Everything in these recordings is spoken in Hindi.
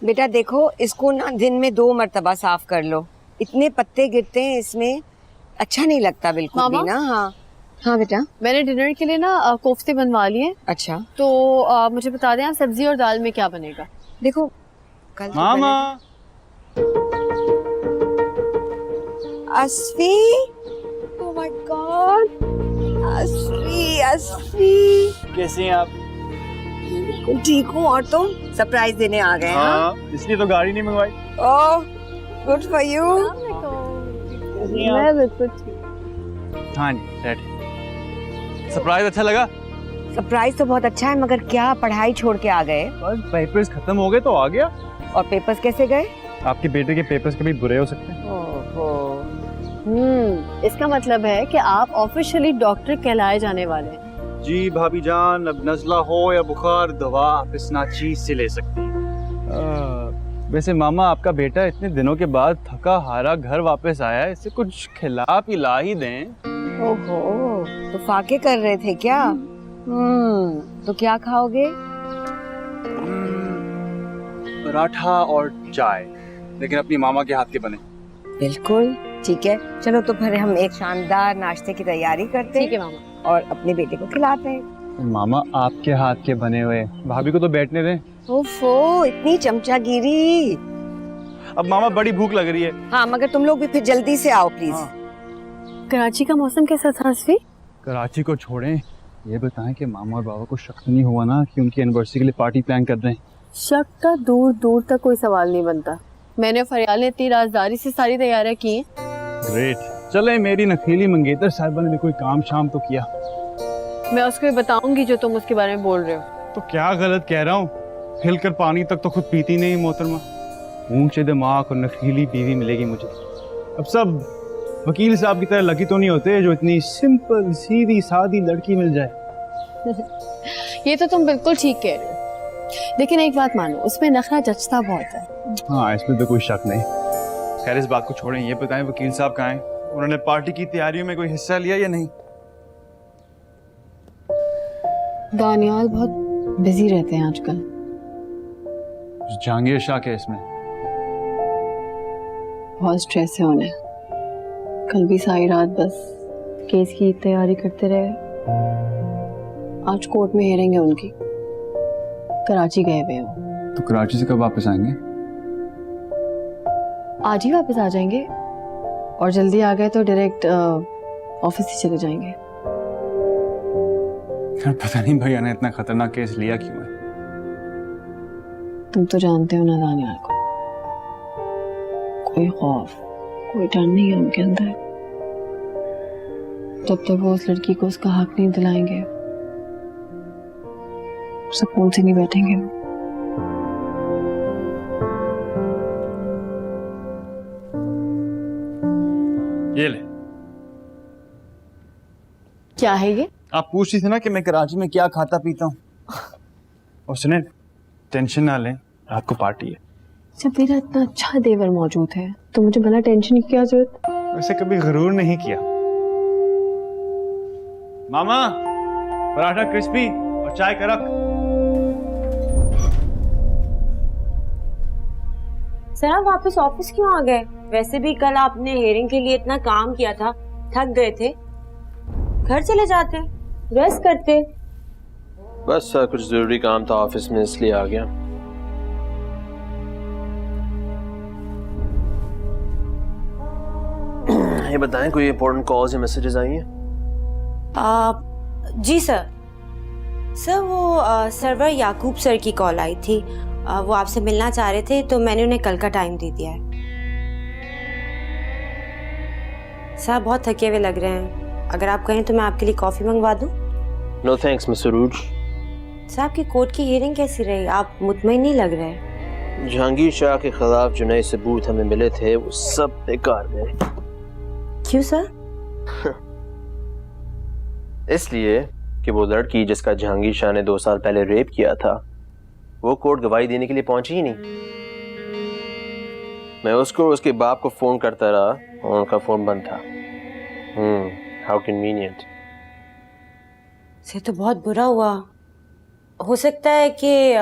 बेटा देखो, इसको ना दिन में 2 मर्तबा साफ कर लो। इतने पत्ते गिरते हैं इसमें, अच्छा नहीं लगता बिल्कुल भी ना। हाँ हाँ बेटा, मैंने डिनर के लिए ना कोफ्ते बनवा लिए। अच्छा तो मुझे बता दें सब्जी और दाल में क्या बनेगा। देखो कल मामा अस्फी, ओह माय गॉड, अस्फी अस्फी, कैसी हैं आप? बिल्कुल ठीक हूँ। और तुम सरप्राइज देने आ गए? हाँ, इसलिए तो गाड़ी नहीं मंगवाई। Oh good for you. मैं बिल्कुल ठीक। हाँ जी डैड, सरप्राइज अच्छा लगा? सरप्राइज तो बहुत अच्छा है, मगर क्या पढ़ाई छोड़ के आ गए? बस पेपर्स खत्म हो गए तो आ गया। और पेपर्स कैसे गए? आपके बेटे के पेपर्स कभी बुरे हो सकते हैं। इसका मतलब है कि आप ऑफिशियली डॉक्टर कहलाए जाने वाले हैं। जी भाभी जान, अब नज़ला हो या बुखार, दवा आप इस नाचीज से ले सकती हैं। वैसे मामा, आपका बेटा इतने दिनों के बाद थका हारा घर वापस आया है, इससे कुछ खिला पिला ही दें। ओहो, तो फाके कर रहे थे क्या? तो क्या खाओगे? पराठा और चाय, लेकिन अपनी मामा के हाथ के बने। बिल्कुल ठीक है, चलो तो फिर हम एक शानदार नाश्ते की तैयारी करते ठीक है हैं मामा। और अपने बेटे को खिलाते हैं। मामा आपके हाथ के बने हुए, भाभी को तो बैठने दें। ओफो, इतनी चमचागिरी। अब मामा बड़ी भूख लग रही है। हाँ, मगर तुम लोग भी फिर जल्दी से आओ प्लीज। हाँ। कराची का मौसम कैसा था अस्फी? कराची को छोड़ें, ये बताएं कि मामा और बाबा को शक नहीं हुआ ना कि उनकी एनिवर्सरी के लिए पार्टी प्लान कर रहे हैं? शक का दूर दूर तक कोई सवाल नहीं बनता। मैंने फरियाल ने इतनी राजदारी से सारी तैयारियां की हैं। ग्रेट, चले मेरी नखीली मंगेतर साहिबा ने भी कोई काम शाम तो किया। मैं उसको ये बताऊंगी जो तुम उसके बारे में बोल रहे हो। तो क्या गलत कह रहा हूँ? हिलकर पानी तक तो खुद पीती नहीं मोहतरमा। ऊंचे दिमाग और नखीली बीवी मिलेगी मुझे। अब सब वकील साहब की तरह लकी तो नहीं होते जो इतनी सिंपल सीधी सादी लड़की मिल जाए। ये तो तुम बिल्कुल ठीक कह रहे हो, लेकिन एक बात मानो, उसमें नखरा जचता बहुत है। हाँ, इसमें तो कोई शक नहीं। खैर इस बात को छोड़ें, ये बताएं वकील साहब कहाँ हैं? उन्होंने पार्टी की तैयारियों में कोई हिस्सा लिया या नहीं? दानियाल बहुत बिजी रहते हैं आजकल। जहांगीर शाह के इसमें बहुत स्ट्रेस है उन्हें। कल भी सारी रात बस केस की तैयारी करते रहे। आज कोर्ट में हेयरिंग है उनकी। कराची गए हुए हो। तो कराची से कब वापस आएंगे? आज ही वापस आ जाएंगे, और जल्दी आ गए तो डायरेक्ट ऑफिस ही चले जाएंगे। पता नहीं भैया ने इतना खतरनाक केस लिया क्यों है। तुम तो जानते हो ना दानियाल को, कोई खौफ कोई डर नहीं है उनके अंदर। जब तक वो उस लड़की को उसका हक नहीं दिलाएंगे, सुकून से नहीं बैठेंगे वो। ये ले। क्या है ये? आप पूछ रही थी ना कि मैं कराची में क्या खाता पीता हूँ। और सुने, टेंशन ना लें, रात को पार्टी है। जब मेरा इतना अच्छा देवर मौजूद है तो मुझे भला टेंशन की क्या जरूरत? वैसे कभी गरूर नहीं किया। मामा, पराठा क्रिस्पी और चाय का रख। सर आप वापस ऑफिस क्यों आ गए? वैसे भी कल आपने हेयरिंग के लिए इतना काम किया था, थक गए थे। घर चले जाते, रेस्ट करते। बस सर कुछ जरूरी काम था ऑफिस में, इसलिए आ गया। ये बताएं कोई इंपॉर्टेंट कॉल्स या मैसेजेस आई हैं? जी सर। सर वो सर्वर याकूब सर की कॉल आई थी। वो आपसे मिलना चाह रहे थे, तो मैंने उन्हें कल का टाइम दे दिया है। सर बहुत थके हुए लग रहे हैं, अगर आप कहें तो मैं आपके लिए कॉफी मंगवा दूं? No thanks miss Saroj. Sir आपकी कोर्ट की हियरिंग कैसी रही? आप मुतमईन नहीं लग रहे। जहांगीर शाह के खिलाफ जो नए सबूत हमें मिले थे वो सब बेकार गए। क्यों सर? इसलिए कि वो लड़की जिसका जहांगीर शाह ने 2 साल पहले रेप किया था, वो कोर्ट गवाही देने के लिए पहुंची ही नहीं। मैं उसको उसके बाप को फोन करता रहा और उनका फोन बंद था। How convenient. से तो बहुत बुरा हुआ। हो सकता है कि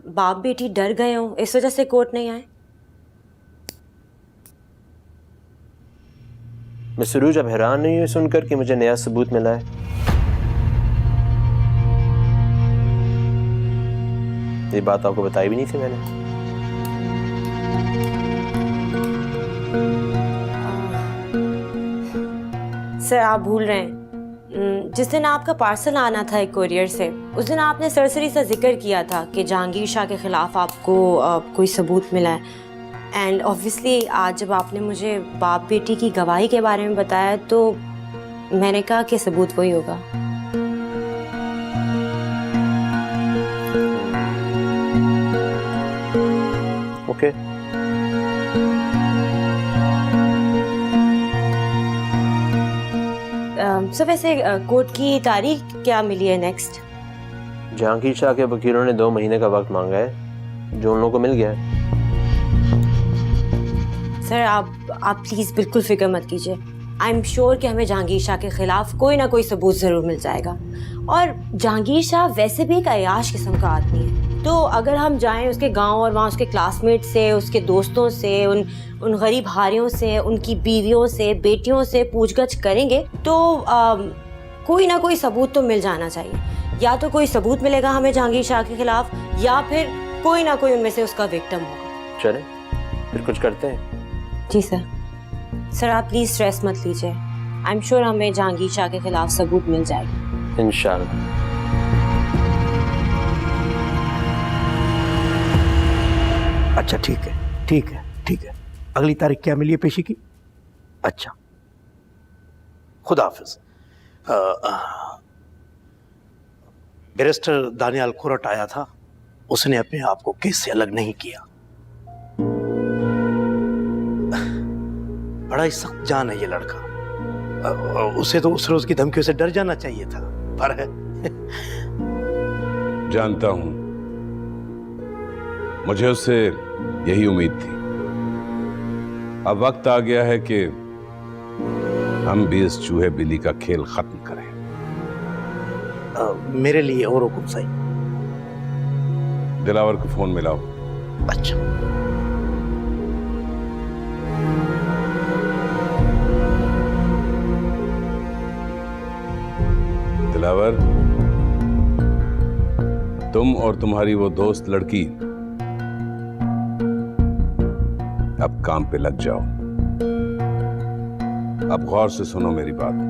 बाप बेटी डर गए हों, इस वजह से कोर्ट नहीं आए। मैं सुरूज अब हैरान नहीं हूँ सुनकर कि मुझे नया सबूत मिला है। ये बात आपको बताई भी नहीं थी मैंने। सर आप भूल रहे हैं, जिस दिन आपका पार्सल आना था एक कोरियर से, उस दिन आपने सरसरी सा जिक्र किया था कि जहांगीर शाह के खिलाफ आपको कोई सबूत मिला है। एंड ऑब्वियसली आज जब आपने मुझे बाप बेटी की गवाही के बारे में बताया तो मैंने कहा कि सबूत वही होगा। ओके। सर वैसे कोर्ट की तारीख क्या मिली है नेक्स्ट? जहांगीर शाह के वकीलों ने 2 महीने का वक्त मांगा है, जो उन लोगों को मिल गया है। सर आप प्लीज़ बिल्कुल फिक्र मत कीजिए। आई एम श्योर कि हमें जहांगीर शाह के खिलाफ कोई ना कोई सबूत ज़रूर मिल जाएगा। और जहांगीर शाह वैसे भी एक अय्याश किस्म का आदमी है, तो अगर हम जाएं उसके गांव और वहाँ उसके क्लासमेट से, उसके दोस्तों से, उन गरीब हारियों से, उनकी बीवियों से, बेटियों से पूछगछ करेंगे तो कोई ना कोई सबूत तो मिल जाना चाहिए। या तो कोई सबूत मिलेगा हमें जहांगीर शाह के खिलाफ, या फिर कोई ना कोई उनमें से उसका विक्टिम होगा। चले फिर कुछ करते हैं। जी सर। सर आप प्लीज़ स्ट्रेस मत लीजिए, आई एम श्योर हमें जहांगीर शाह के खिलाफ सबूत मिल जाएगा इंशाल्लाह। अच्छा ठीक है ठीक है ठीक है। अगली तारीख क्या मिली है पेशी की? अच्छा, खुदा हाफिज। बैरिस्टर दानियाल खुरट आया था, उसने अपने आप को केस से अलग नहीं किया। बड़ा ही सख्त जान है ये लड़का। उसे तो उस रोज की धमकियों से डर जाना चाहिए था, पर जानता हूं, मुझे उससे यही उम्मीद थी। अब वक्त आ गया है कि हम भी इस चूहे बिल्ली का खेल खत्म करें। मेरे लिए और हुकुम सही। दिलावर को फोन मिलाओ। अच्छा। दिलावर, तुम और तुम्हारी वो दोस्त लड़की अब काम पे लग जाओ। अब गौर से सुनो मेरी बात।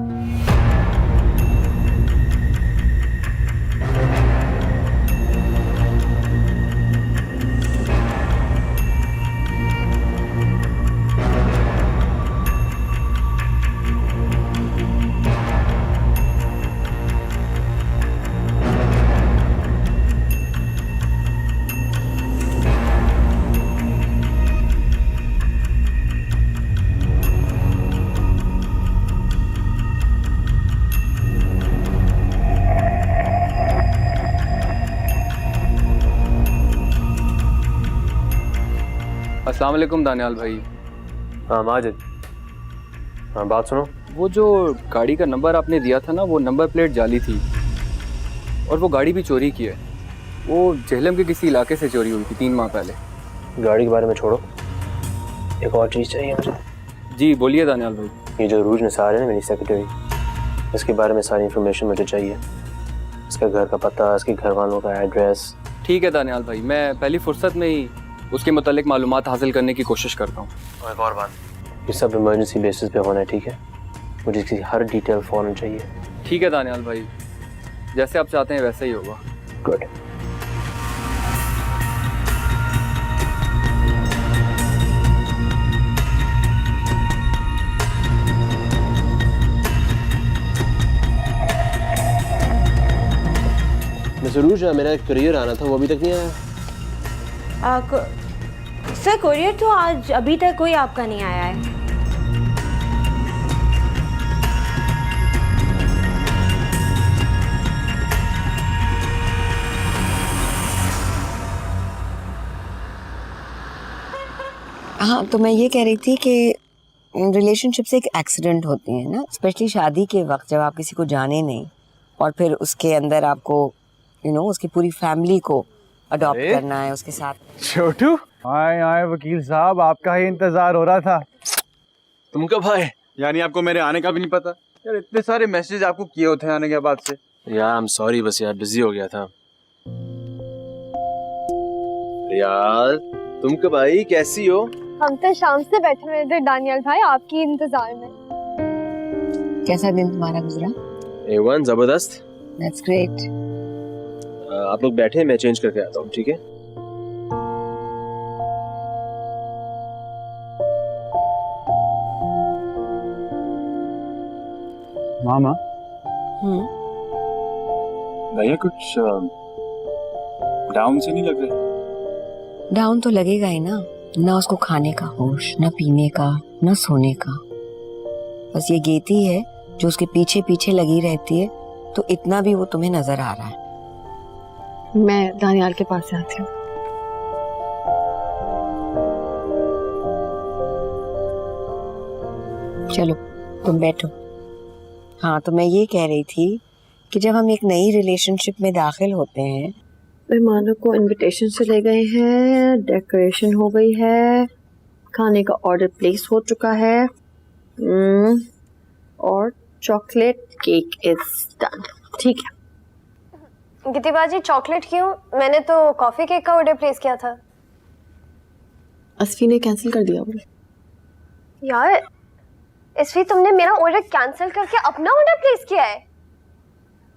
अस्सलाम वालेकुम दानियाल भाई। हाँ माजिद, हाँ बात सुनो। वो जो गाड़ी का नंबर आपने दिया था ना, वो नंबर प्लेट जाली थी और वो गाड़ी भी चोरी की है। वो झेलम के किसी इलाके से चोरी हुई थी 3 माह पहले। गाड़ी के बारे में छोड़ो, एक और चीज़ चाहिए मुझे। जी बोलिए दानियाल भाई। ये जो रूज निसार है ना, मेरी सेक्रेटरी, इसके बारे में सारी इन्फॉर्मेशन मुझे चाहिए। इसका घर का पता, इसके घर वालों का एड्रेस। ठीक है दानियाल भाई, मैं पहली फुर्सत में ही उसके मुतालिक मालूमात हासिल करने की कोशिश करता हूँ। और एक और बात, ये सब इमरजेंसी बेसिस पे होना है, ठीक है? मुझे इसकी हर डिटेल फ़ौरन चाहिए। ठीक है दानियाल भाई, जैसे आप चाहते हैं वैसे ही होगा। गुड। जरूर मेरा एक करियर आना था, वो अभी तक नहीं आया। सर कोरियर तो आज अभी तक कोई आपका नहीं आया है। हाँ, तो मैं ये कह रही थी कि रिलेशनशिप से एक एक्सीडेंट होती है ना, स्पेशली शादी के वक्त जब आप किसी को जाने नहीं और फिर उसके अंदर आपको उसकी पूरी फैमिली को अडॉप्ट अरे? करना है उसके साथ। छोटू आए आए वकील साहब, आपका ही इंतजार हो रहा था। तुम कब आए? यानी आपको मेरे आने का भी नहीं पता? यार इतने सारे मैसेज आपको किए होते हैं आने के बाद से। यार आई एम सॉरी, बस यार बिजी हो गया था। यार तुम कब आई, कैसी हो? हम तो शाम से बैठे हुए थे दानियल भाई आपकी इंतजार में। कैसा दिन तुम्हारा गुजरा? A1 जबरदस्त। That's great. आप लोग बैठे, मैं चेंज करके आता हूँ, ठीक है? मामा हम्म। भैया कुछ डाउन से नहीं लग रहे? डाउन तो लगेगा ही ना, ना उसको खाने का होश, ना पीने का, ना सोने का। बस ये गेती है जो उसके पीछे पीछे लगी रहती है, तो इतना भी वो तुम्हें नजर आ रहा है। मैं दानियाल के पास से आती हूँ। चलो तुम बैठो। हाँ, तो मैं ये कह रही थी कि जब हम एक नई रिलेशनशिप में दाखिल होते हैं, मेहमानों को इनविटेशन से ले गए हैं, डेकोरेशन हो गई है, खाने का ऑर्डर प्लेस हो चुका है, और चॉकलेट केक इज डन। ठीक है। गितिबाजी चॉकलेट क्यों? मैंने तो कॉफी केक का ऑर्डर प्लेस किया था। असफी ने कैंसिल कर दिया बोले। यार इसलिए तुमने मेरा ऑर्डर कैंसिल करके अपना ऑर्डर प्लेस किया है?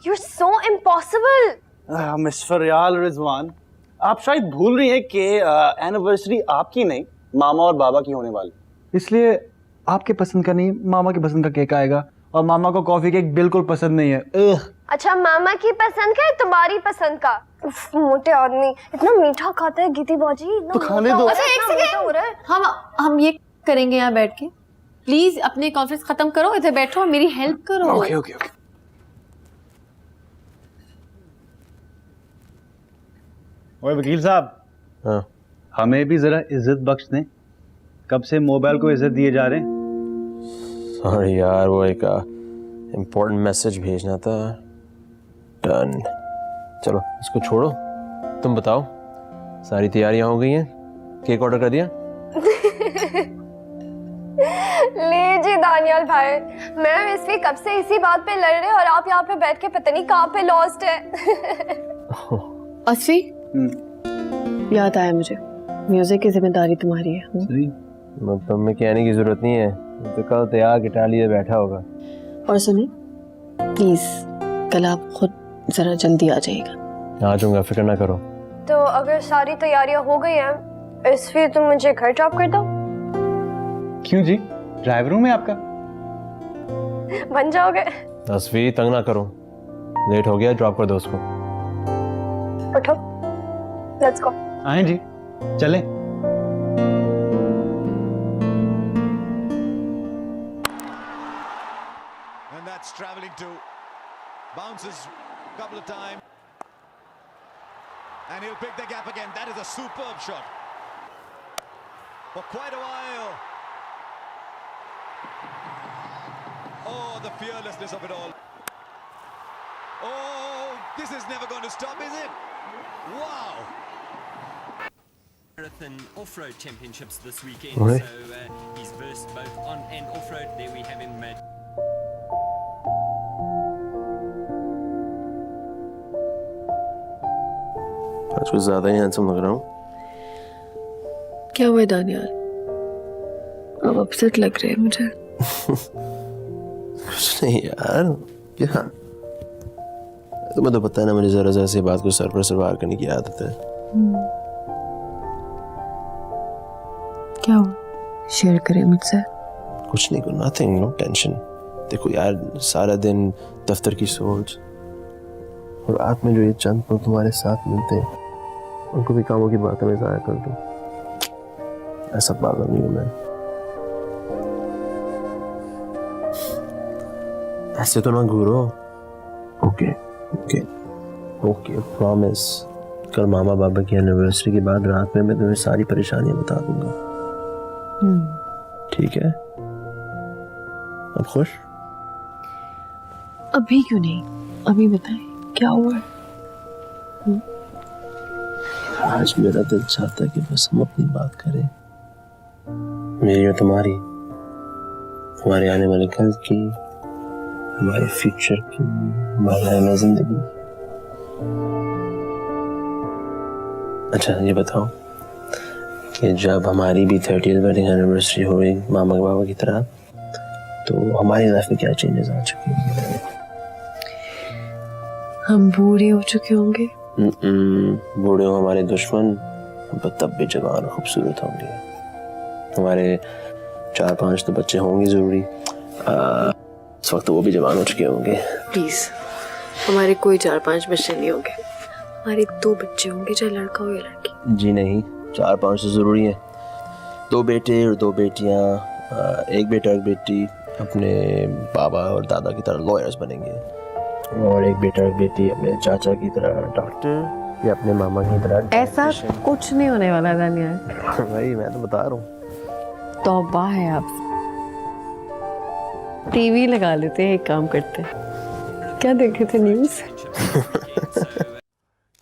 You are so impossible. Miss Fariyal Rizwan, आप शायद भूल रही हैं कि एनिवर्सरी आपकी नहीं, मामा और बाबा की होने वाली, इसलिए आपके पसंद का नहीं, मामा की पसंद का केक आएगा। और मामा को कॉफी केक बिल्कुल पसंद नहीं है। अच्छा, मामा की पसंद का है तुम्हारी पसंद का? उफ, मोटे आदमी इतना मीठा खाता है गितिबाजी। तो खाने दो। अच्छा एक सेकंड, हम ये करेंगे यहाँ बैठ के। प्लीज अपने कॉन्फ्रेंस खत्म करो, इधर बैठो और मेरी हेल्प करो। Okay okay okay. ओए वकील साहब, हाँ हमें भी जरा इज्जत बख्श दें। कब से मोबाइल को इज्जत दिए जा रहे हैं। सॉरी यार, वो एक इम्पोर्टेंट मैसेज भेजना था। डन। चलो इसको छोड़ो, तुम बताओ, सारी तैयारियां हो गई हैं? केक ऑर्डर कर दिया? लीजिए दानियल भाई, मैं इसलिए कब से इसी बात पे लड़ रहे और आप यहाँ पे बैठ के पता नहीं कहाँ पे लॉस्ट है। असफी, याद आया मुझे, म्यूजिक की जिम्मेदारी तुम्हारी है। सही। मतलब में कहने की जरूरत नहीं है, तो कल तैयार गिटार लिए बैठा होगा। और सुनिए प्लीज, कल आप खुद जरा जल्दी आ जाइएगा। आ जाऊंगा, फिक्र ना करो। तो अगर सारी तैयारियां हो गई हैं, इसलिए तुम मुझे घर ड्रॉप कर दो। क्यों जी, ड्राइवर हूं मैं आपका। बन जाओगे? तस्वीर तंग ना करो, लेट हो गया, ड्रॉप कर दो उसको। उठो, लेट्स गो। आए जी, चलें। And that's travelling to bounces a couple of times, and he'll pick the gap again. That is a superb shot for quite a while. Oh, the fearlessness of it all. Oh, this is never going to stop, is it? Wow. Marathon Off-Road Championships this weekend, Right. so he's versed both on and off-road. There we have him. आज कुछ ज्यादा ही हैंडसम लग रहा हूँ। क्या हुआ दानियाल, अब अपसेट लग रहे हैं मुझे। कुछ नहीं यार, क्या तुम्हें तो पता है ना, मुझे जरा जरा सी बात को सर पर सवार करने की आदत है। क्या हुआ, शेयर करें मुझसे। कुछ नहीं, कुछ नथिंग, नो टेंशन। देखो यार, सारा दिन दफ्तर की सोच और रात में जो ये चंद पल तुम्हारे साथ मिलते हैं, उनको भी कामों की बातों में जाया कर दूं। ऐसा पागल नहीं हूं मैं। ऐसे तो ना घूरो। Okay okay okay, promise. कल मामा बाबा की एनिवर्सरी के बाद रात में मैं तुम्हें सारी परेशानियां बता दूंगा। ठीक है? अब खुश? अभी क्यों नहीं, अभी बताएं क्या हुआ है। आज मेरा दिल चाहता है कि बस हम अपनी बात करें, मेरी और तुम्हारी, हमारे आने वाले कल की, हमारे फ्यूचर की, हमारे आने वाली जिंदगी। अच्छा ये बताओ कि जब हमारी भी 30th वेडिंग एनिवर्सरी हो गई मामा के बाबा की तरह, तो हमारी लाइफ में क्या चेंजेस आ चुके हैं? हम बूढ़े हो चुके होंगे। बूढ़े हो हमारे दुश्मन, हम पर तब भी जवान और खूबसूरत होंगे। हमारे 4-5 तो बच्चे होंगे जरूरी, इस वक्त वो भी जवान हो चुके होंगे। प्लीज, हमारे कोई 4-5 बच्चे नहीं होंगे, हमारे 2 बच्चे होंगे, चाहे लड़का हो या लड़की। जी नहीं, 4-5 तो जरूरी है। 2 बेटे और 2 बेटियां, एक बेटा एक बेटी अपने बाबा और दादा की तरह लॉयर्स बनेंगे, और एक बेटा एक बेटी अपने चाचा की तरह डॉक्टर या अपने मामा की तरह। ऐसा कुछ नहीं होने वाला दानियाल। भाई मैं तो बता रहा हूँ। तौबा है आप। टीवी लगा लेते हैं, एक काम करते हैं, क्या देखे थे न्यूज़?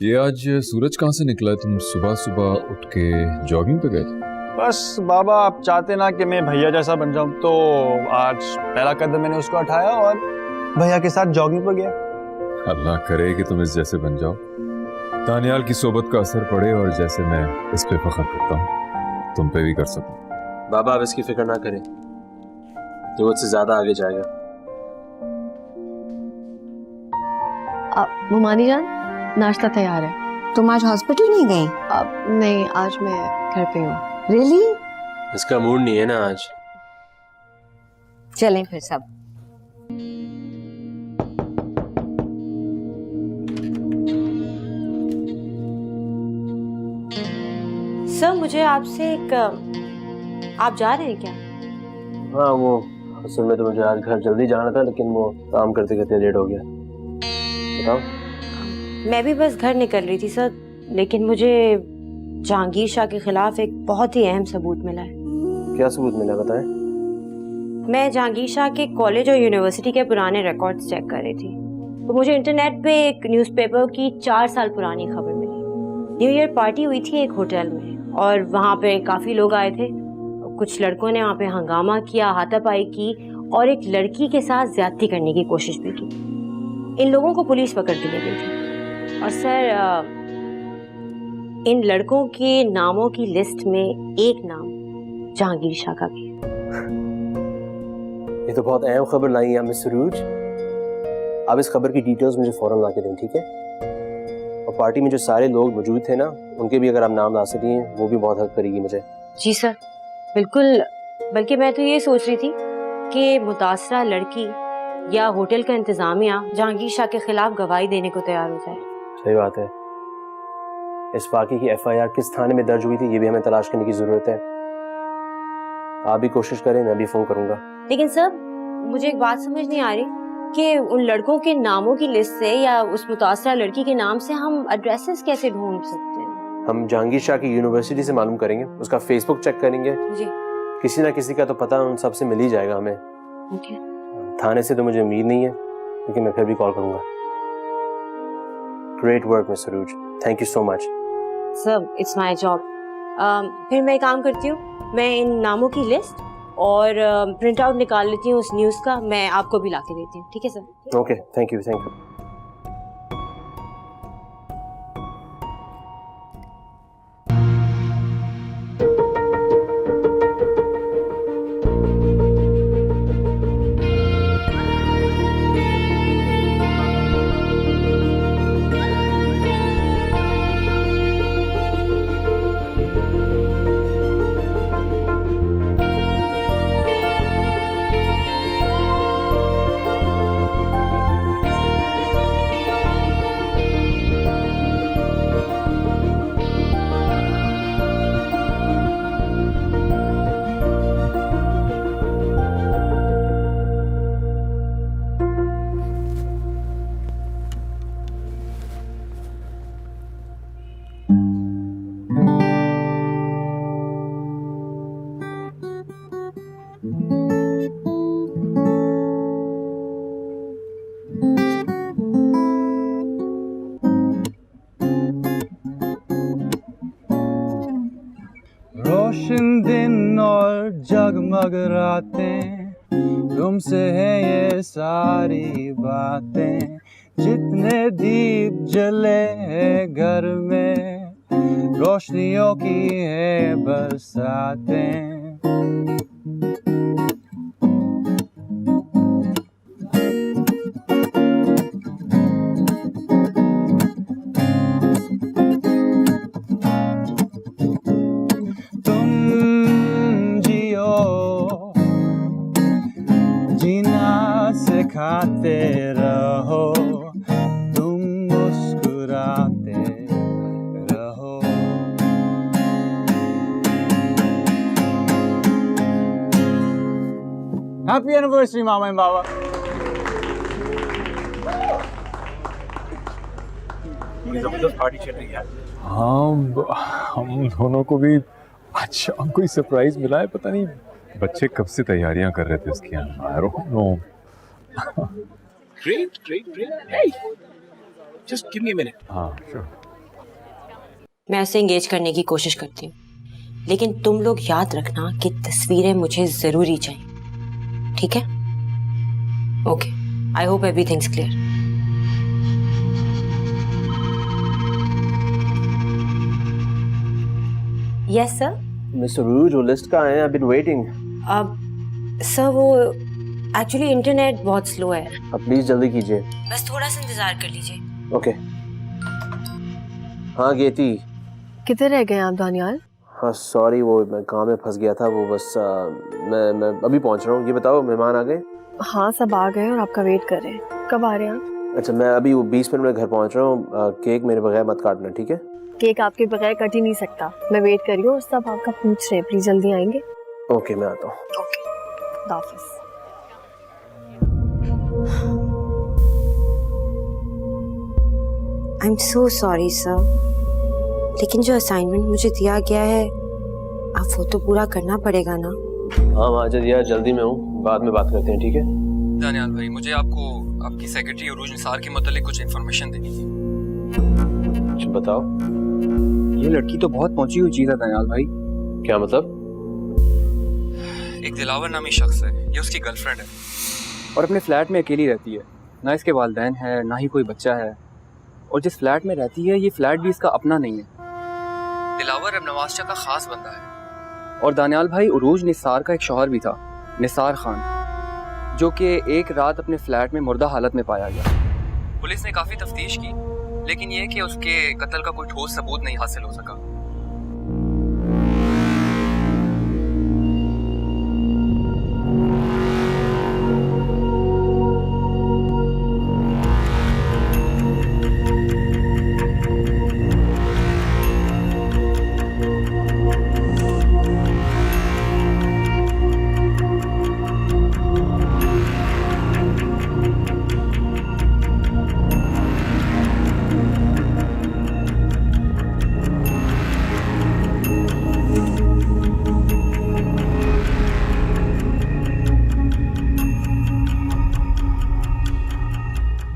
ये आज सूरज कहाँ से निकला है? तुम सुबह सुबह उठ के जॉगिंग पे गए थे? बस बाबा, आप चाहते ना कि मैं भैया जैसा बन जाऊं, तो आज पहला कदम मैंने उसको उठाया और भैया के साथ जॉगिंग पर गया। अल्लाह करे कि तुम इस जैसे बन जाओ, दानियाल की सोबत का असर पड़े, और जैसे मैं इस पे फख्र करता हूँ तुम पे भी कर सकूं। बाबा आप इसकी फिक्र ना करें, तो मुझसे ज्यादा आगे जाएगा। मुमानी जान, नाश्ता तैयार है। तुम आज हॉस्पिटल नहीं गई? अब नहीं, आज मैं घर पे हूँ। रियली? इसका मूड नहीं है ना आज। चलें फिर सब। सर मुझे आपसे एक, आप जा रहे हैं क्या? हाँ वो असल में तो मुझे आज घर जल्दी जाना था, लेकिन वो काम करते करते लेट हो गया। बताओ। मैं भी बस घर निकल रही थी सर, लेकिन मुझे जहांगीर शाह के खिलाफ एक बहुत ही अहम सबूत मिला है। क्या सबूत मिला बताएं? मैं जहांगीर शाह के कॉलेज और यूनिवर्सिटी के पुराने रिकॉर्ड्स चेक कर रही थी, तो मुझे इंटरनेट पे एक न्यूज़पेपर की 4 साल पुरानी खबर मिली। न्यू ईयर पार्टी हुई थी एक होटल में, और वहाँ पे काफ़ी लोग आए थे। कुछ लड़कों ने वहाँ पे हंगामा किया, हाथापाई की, और एक लड़की के साथ ज्यादती करने की कोशिश भी की। इन लोगों को पुलिस पकड़ के ले गई थी। और सर, इन लड़कों के नामों की लिस्ट में एक नाम जहांगीर शाह का भी है। ये तो बहुत अहम खबर लाई है मिस सरूज। आप इस खबर की डिटेल्स मुझे फौरन ला के दें, ठीक है? और पार्टी में जो सारे लोग मौजूद थे ना, उनके भी अगर आप नाम ला सकें, वो भी बहुत हेल्प करेगी मुझे। जी सर, बिल्कुल। बल्कि मैं तो ये सोच रही थी कि मुतासरा लड़की या होटल का इंतजामिया जहांगीर शाह के खिलाफ गवाही देने को तैयार हो जाए। सही बात है। इस वाक़े की FIR किस थाने में दर्ज हुई थी, ये भी हमें तलाश करने की जरूरत है। आप भी कोशिश करें, मैं भी फोन करूंगा। लेकिन सर, मुझे एक बात समझ नहीं आ रही कि उन लड़कों के नामों की लिस्ट से या उस मुतासरा लड़की के नाम से हम एड्रेसेस कैसे ढूंढ सकते हैं? हम जहांगीर शाह की यूनिवर्सिटी से मालूम करेंगे, उसका फेसबुक चेक करेंगे। जी। किसी ना किसी का तो पता उन सब से मिल ही जाएगा हमें। ओके। थाने से तो मुझे उम्मीद नहीं है, लेकिन मैं फिर भी कॉल करूंगा। Great work miss Saroj, thank you so much. Sir, it's my job. फिर मैं एक काम करती हूँ, मैं इन नामों की लिस्ट और प्रिंट आउट निकाल लेती हूँ उस न्यूज़ का, मैं आपको भी ला के देती हूँ, ठीक है sir? Okay, thank you, thank you. जगमगरातें, तुमसे है ये सारी बातें, जितने दीप जले हैं घर में, रोशनियों की है बरसातें। सिखाते रहो, तुम मुस्कुराते रहो। हैप्पी एनिवर्सरी मामा एंड बाबा। जबरदस्त पार्टी चल रही है। हाँ, हम दोनों को भी आज शाम को ही सरप्राइज मिला है। पता नहीं बच्चे कब से तैयारियां कर रहे थे उसकी। I don't know. Great. Hey, just give me a minute. हाँ, sure. मैं उसे एंगेज करने की कोशिश करती हूँ, लेकिन तुम लोग याद रखना कि तस्वीरें मुझे जरूरी चाहिए, ठीक है? Okay, I hope everything's clear. Yes sir. Mister रूज, वो लिस्ट का आए हैं, I've been waiting. सर वो एक्चुअली इंटरनेट बहुत स्लो है। अब प्लीज जल्दी कीजिए। बस थोड़ा सा इंतजार कर लीजिए। ओके। हाँ गेती। किधर रह गए आप दानियाल? हाँ सॉरी, वो मैं काम में फंस गया था। वो बस मैं अभी पहुंच रहा हूँ। ये बताओ, मेहमान आ गए? हाँ सब आ गए और आपका वेट कर रहे हैं। कब आ रहे हैं आप? अच्छा, मैं अभी 20 मिनट में घर पहुंच रहा हूँ। केक मेरे बगैर मत काटना, ठीक है? केक आपके बगैर कट ही नहीं सकता। मैं वेट कर रही हूँ और सब आपका पूछ रहे हैं, प्लीज जल्दी आएंगे? ओके, मैं आता हूँ। ओके, खुदा हाफिज़। I am so sorry sir, लेकिन जो असाइनमेंट मुझे दिया गया है, अब वो तो पूरा करना पड़ेगा ना? हाँ माजिद यार, जल्दी में हूँ, बाद में बात करते हैं, ठीक है? दानियाल भाई, मुझे आपको आपकी सेक्रेटरी उरूज निसार के मुतालिक कुछ इन्फॉर्मेशन देनी थी। अच्छा बताओ। ये लड़की तो बहुत पहुंची हुई चीज है दानियाल भाई। क्या मतलब? एक दिलावर नामी शख्स है, ये उसकी गर्लफ्रेंड है और अपने फ्लैट में अकेली रहती है। ना इसके वालिदैन है, ना ही कोई बच्चा है, और जिस फ्लैट में रहती है ये फ्लैट भी इसका अपना नहीं है। दिलावर अब नवाज शाह का खास बंदा है। और दानियाल भाई, उरूज निसार का एक शौहर भी था, निसार खान, जो कि एक रात अपने फ्लैट में मुर्दा हालत में पाया गया। पुलिस ने काफ़ी तफ्तीश की, लेकिन यह कि उसके कत्ल का कोई ठोस सबूत नहीं हासिल हो सका।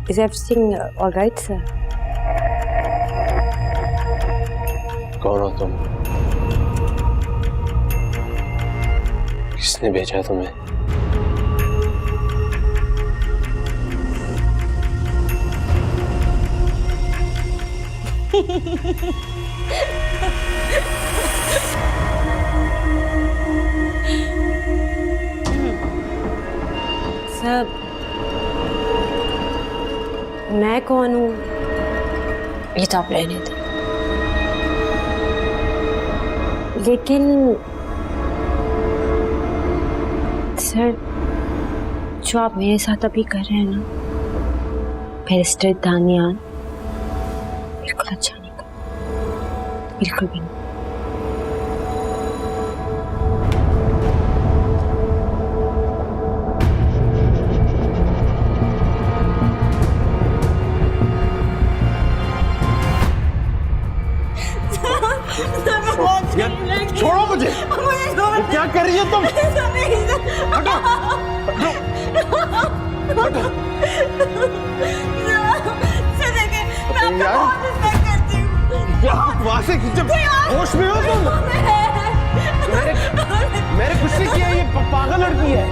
Is everything all right, sir? कौन हो तुम? किसने भेजा तुम्हें? सर, मैं कौन हूँ ये तो आप रहने दें, लेकिन सर जो आप मेरे साथ अभी कर रहे हैं ना, बैरिस्टर दानियाल, बिल्कुल अच्छा नहीं कर, बिल्कुल भी नहीं। छोड़ो मुझे। क्या कर रही हो तुम? हटो। जब होश में हो तुम? मैंने कुछ नहीं किया, ये पागल लड़की है।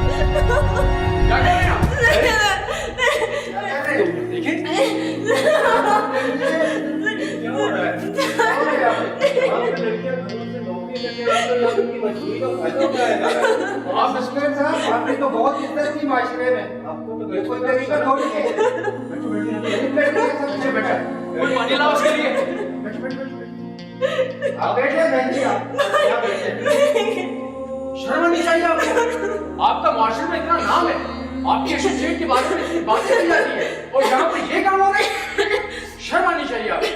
आपने तो बहुत इज्जत की माशरे में, आपको तो कोई तरीका थोड़ी है। पानी लाओ उसके लिए। आप बैठे बहन जी, आप बैठे। शर्म नहीं चाहिए आपको? आपका माशरे में इतना नाम है, आपकी एसोसिएट के बारे में इतनी बातें की जाती है और यहाँ पर ये काम हो रहा है। शर्म आनी चाहिए आपको।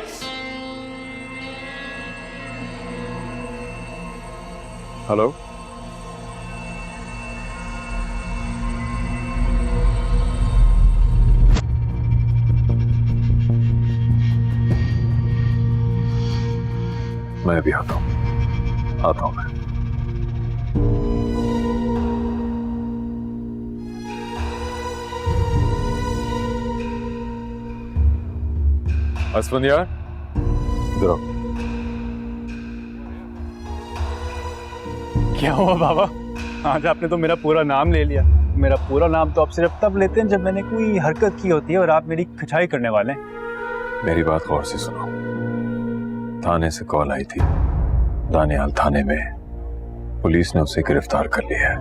हेलो, मैं अभी आता हूँ मैं। असफंदियार, इधर आओ। क्या हुआ बाबा, आज आपने तो मेरा पूरा नाम ले लिया। मेरा पूरा नाम तो आप सिर्फ तब लेते हैं जब मैंने कोई हरकत की होती है और आप मेरी खिंचाई करने वाले हैं। मेरी बात गौर से सुनो। थाने से कॉल आई थी, दानियाल थाने में, पुलिस ने उसे गिरफ्तार कर लिया है।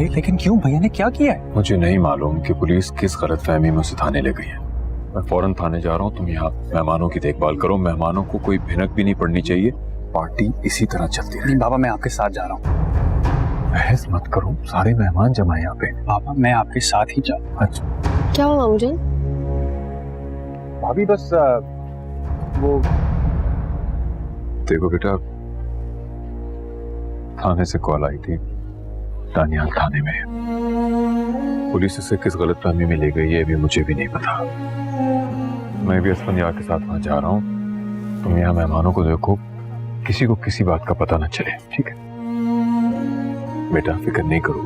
लेकिन क्यों, भैया ने क्या किया है? मुझे नहीं मालूम कि पुलिस किस गलतफहमी में उसे थाने ले गई है। मैं फौरन थाने जा रहा हूँ। तुम यहाँ मेहमानों की देखभाल करो। मेहमानों को कोई भिनक भी नहीं पड़नी चाहिए। पार्टी इसी तरह चलती है। नहीं बाबा, मैं आपके साथ जा रहा हूँ। बहस मत करो, सारे मेहमान जमा यहाँ पे। बाबा मैं आपके साथ ही जा। अच्छा क्या हुआ मुझे? भाभी बस वो देखो बेटा, थाने से कॉल आई थी, दानियाल थाने में। पुलिस इसे किस गलतफहमी में ले गई है अभी मुझे भी नहीं पता। मैं भी असफंदियार के साथ वहां जा रहा हूँ। तुम यहाँ मेहमानों को देखो, किसी को किसी बात का पता न चले, ठीक है? बेटा फिक्र नहीं करो,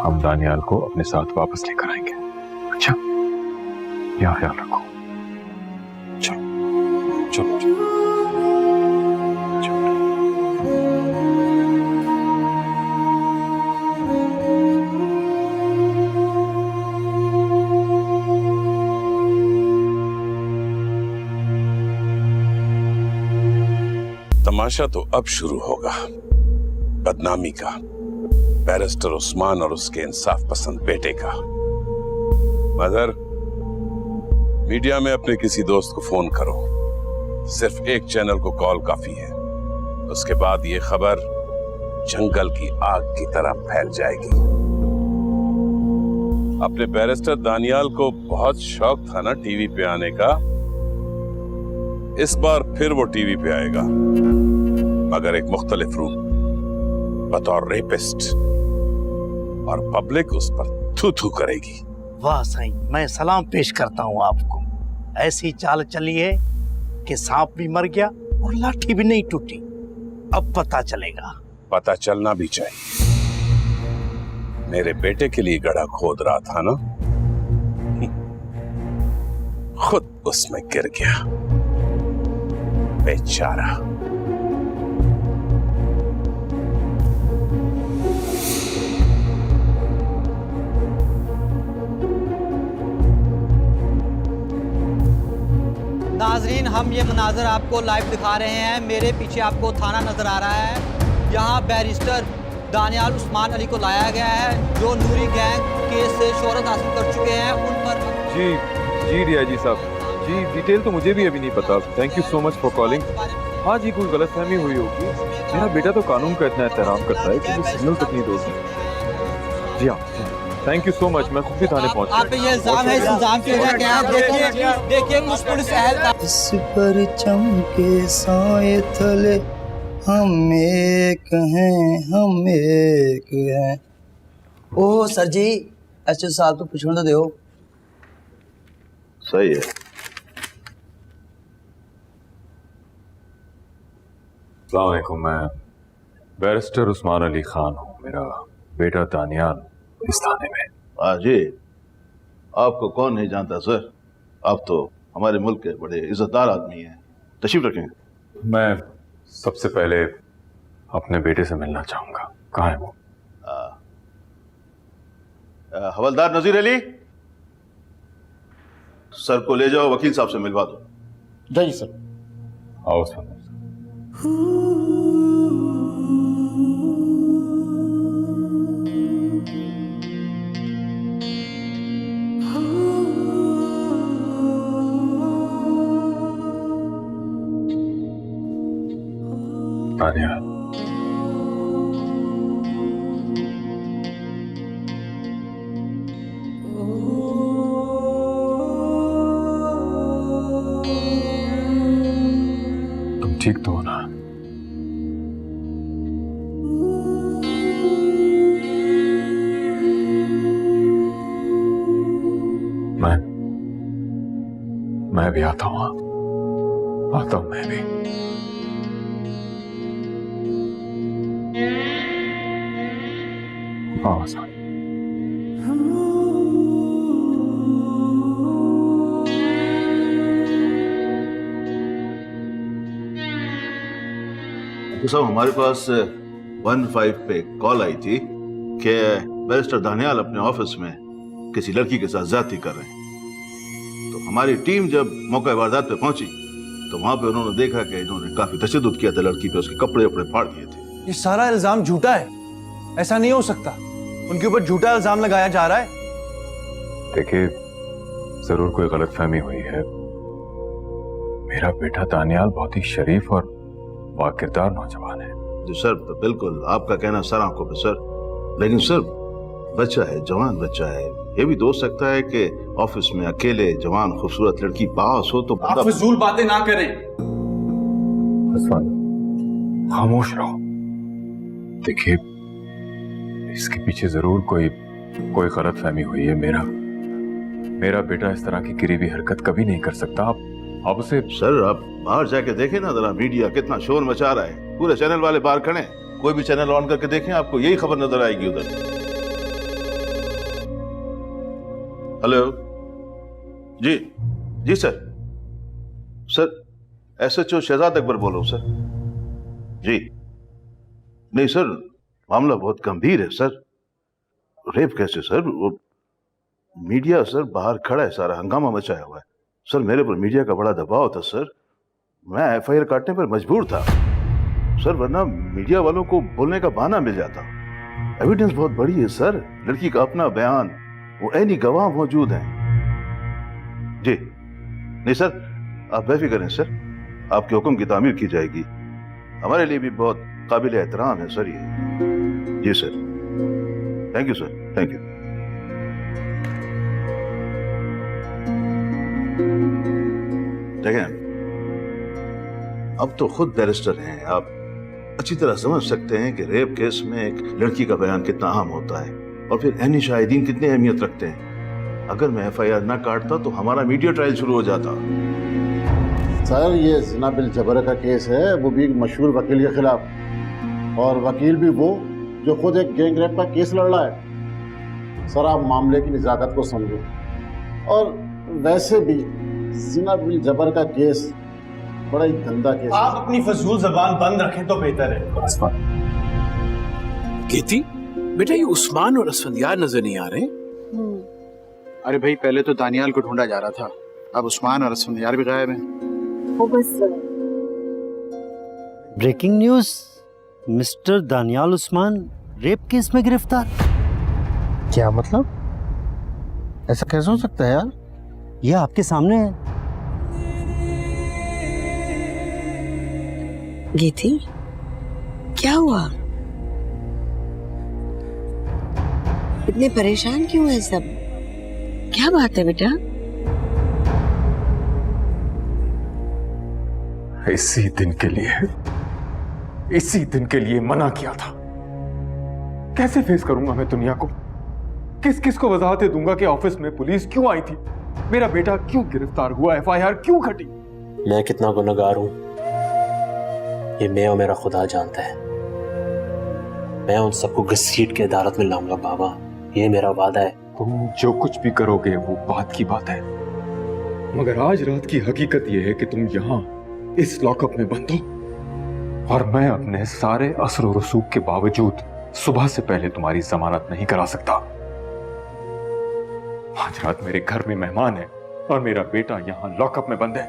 हम दानियाल को अपने साथ वापस लेकर आएंगे। अच्छा, यहाँ ख्याल रखो। चलो चलो चलो। तमाशा तो अब शुरू होगा, बदनामी का, बैरिस्टर उस्मान और उसके इंसाफ पसंद बेटे का। मदर, मीडिया में अपने किसी दोस्त को फोन करो। सिर्फ एक चैनल को कॉल काफी है। उसके बाद ये खबर जंगल की आग की तरह फैल जाएगी। अपने बैरिस्टर दानियाल को बहुत शौक था ना टीवी पे आने का। इस बार फिर वो टीवी पे आएगा, मगर एक मुख्तलिफ रूप, बतौर रेपिस्ट, और पब्लिक उस पर थू थू करेगी। वाह साईं, मैं सलाम पेश करता हूँ आपको। ऐसी चाल चली है कि सांप भी मर गया और लाठी भी नहीं टूटी। अब पता चलेगा। पता चलना भी चाहिए। मेरे बेटे के लिए गड्ढा खोद रहा था ना, खुद उसमें गिर गया, बेचारा। नाजरीन, हम ये मनाजर आपको लाइव दिखा रहे हैं। मेरे पीछे आपको थाना नजर आ रहा है। यहाँ बैरिस्टर दानियाल उस्मान अली को लाया गया है, जो नूरी गैंग केस से शोहरत हासिल कर चुके हैं। उन पर जी डीआईजी साहब, जी डिटेल तो मुझे भी अभी नहीं पता। Thank you so much for calling. हाँ जी, कोई गलतफहमी हुई होगी। मेरा बेटा तो कानून का इतना एहतराम करता है कि वो सिग्नल तक नहीं दोगे। जी हाँ, थैंक यू सो मच। मैं खुद भी थाने पहुंच आप पे ये इल्जाम है, इस इल्जाम की वजह क्या है? देखिए कुछ पुलिस अहलकार इस पर चमके साए थले हम एक हैं। ओ सर जी, एसओ साहब तो पूछने तो दो। सही है। अस्सलाम वालेकुम, मैं बैरिस्टर उस्मान अली खान हूँ। मेरा बेटा दानियाल इस थाने में। हाँ जी, आपको कौन नहीं जानता सर। आप तो हमारे मुल्क के बड़े इज्जतदार आदमी हैं। तशरीफ रखें। मैं सबसे पहले अपने बेटे से मिलना चाहूँगा। कहाँ है वो? हवलदार नजीर अली, सर को ले जाओ, वकील साहब से मिलवा दो। जी सर। आओ सर। तानिया, तुम ठीक तो हो ना? मैं भी आता हूँ, आता हूँ मैं भी। हाँ सर। तो साहब, हमारे पास 15 पे कॉल आई थी कि बैरिस्टर दानियाल अपने ऑफिस में किसी लड़की के साथ ज्यादती कर रहे हैं। तो हमारी टीम जब मौका वारदात पे पहुंची तो वहां पे उन्होंने देखा कि इन्होंने काफी तशद्दुद किया था लड़की पे, उसके कपड़े वपड़े फाड़ दिए थे। ये सारा इल्जाम झूठा है, ऐसा नहीं हो सकता। उनके ऊपर झूठा इल्जाम लगाया जा रहा है। देखिए, जरूर कोई गलतफहमी हुई है। मेरा बेटा दानियाल बहुत ही शरीफ और बाकिरदार नौजवान है। जी सर, बिल्कुल आपका कहना सर आंखों पे सर, लेकिन सर बच्चा है, जवान बच्चा है, ये भी हो सकता है कि ऑफिस में अकेले जवान खूबसूरत लड़की पास हो तो आप फजूल बातें ना करें। खामोश रहो। देखिए, इसके पीछे जरूर कोई गलतफहमी हुई है। मेरा बेटा इस तरह की गिरी हुई हरकत कभी नहीं कर सकता। आप उसे सर, आप बाहर जाके देखें ना जरा, मीडिया कितना शोर मचा रहा है, पूरे चैनल वाले बाहर खड़े, कोई भी चैनल ऑन करके देखें, आपको यही खबर नजर आएगी उधर। हेलो जी, जी सर SHO शहजाद अकबर बोल रहा हूं सर। जी नहीं सर, मामला बहुत गंभीर है सर। रेप कैसे सर? वो मीडिया सर बाहर खड़ा है, सारा हंगामा मचाया हुआ है सर। मेरे पर मीडिया का बड़ा दबाव था सर, मैं FIR काटने पर मजबूर था सर, वरना मीडिया वालों को बोलने का बहाना मिल जाता। एविडेंस बहुत बड़ी है सर, लड़की का अपना बयान, वो ऐनी गवाह मौजूद हैं। जी नहीं सर, आप बेफिक्र हैं सर, आपके हुक्म की तामीर की जाएगी। हमारे लिए भी बहुत काबिल एहतराम है सर ये। जी sir, thank you sir, thank you. देखें, अब तो खुद बैरिस्टर हैं, आप अच्छी तरह समझ सकते हैं कि रेप केस में एक लड़की का बयान कितना अहम होता है और फिर ऐनी शाहिदीन कितनी अहमियत रखते हैं। अगर मैं FIR ना काटता तो हमारा मीडिया ट्रायल शुरू हो जाता। सर, ये जिना बिल जबर का केस है, वो भी एक मशहूर वकील के खिलाफ, और वकील भी वो जो खुद एक गैंग रेप का केस लड़ रहा है। सर, आप मामले की नज़ाकत को समझो, और वैसे भी जिना बिल जबर का केस बड़ा ही गंदा केस। आप अपनी फजूल जबान बंद रखें तो बेहतर है। कीर्ति बेटा, ये उस्मान और असफंदियार नजर नहीं आ रहे। अरे भाई, पहले तो दानियाल को ढूंढा जा रहा था, अब उस्मान और असफंदियार भी गायब हैं। वो बस breaking news, mister Daniyal Usman rape case में गिरफ्तार। क्या मतलब? ऐसा कैसे हो सकता है यार? ये आपके सामने है। गीती, क्या हुआ? इतने परेशान क्यों है सब? क्या बात है बेटा? इसी दिन के लिए मना किया था। कैसे फेस करूंगा मैं दुनिया को? किस को वजाहतें दूंगा कि ऑफिस में पुलिस क्यों आई थी, मेरा बेटा क्यों गिरफ्तार हुआ, FIR क्यों घटी? मैं कितना गुनहगार हूं ये मैं और मेरा खुदा जानता है। मैं उन सबको घसीट के अदालत में लाऊंगा बाबा, ये मेरा वादा है। तुम जो कुछ भी करोगे वो बात की बात है, मगर आज रात की हकीकत यह है कि तुम यहाँ इस लॉकअप में बंद हो, और मैं अपने सारे असर और रसूख के बावजूद सुबह से पहले तुम्हारी जमानत नहीं करा सकता। आज रात मेरे घर में मेहमान है और मेरा बेटा यहाँ लॉकअप में बंद है।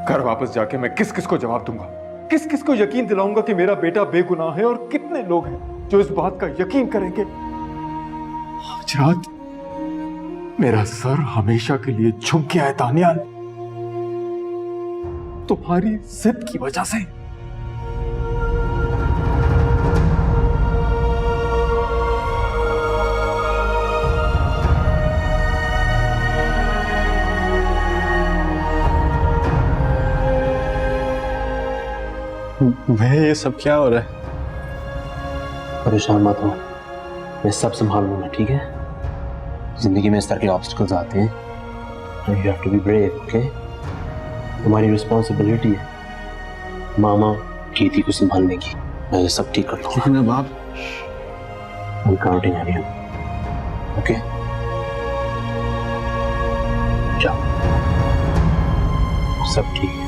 घर वापस जाके मैं किस किस को जवाब दूंगा? किस किस को यकीन दिलाऊंगा कि मेरा बेटा बेगुनाह है? और कितने लोग हैं जो इस बात का यकीन करेंगे? आज रात मेरा सर हमेशा के लिए झुक गया है दानियाल, तुम्हारी जिद की वजह से। मैं ये सब क्या हो रहा है? परेशान मत हो, मैं सब संभाल लूंगा, ठीक है? जिंदगी में इस तरह के ऑब्स्टिकल्स आते हैं, you have to be brave, okay? तुम्हारी रिस्पॉन्सिबिलिटी है मामा कीर्ति को संभालने की। मैं ये सब ठीक कर लूंगा। लेकिन अब आप, I'm counting on you, okay? जाओ, सब ठीक है।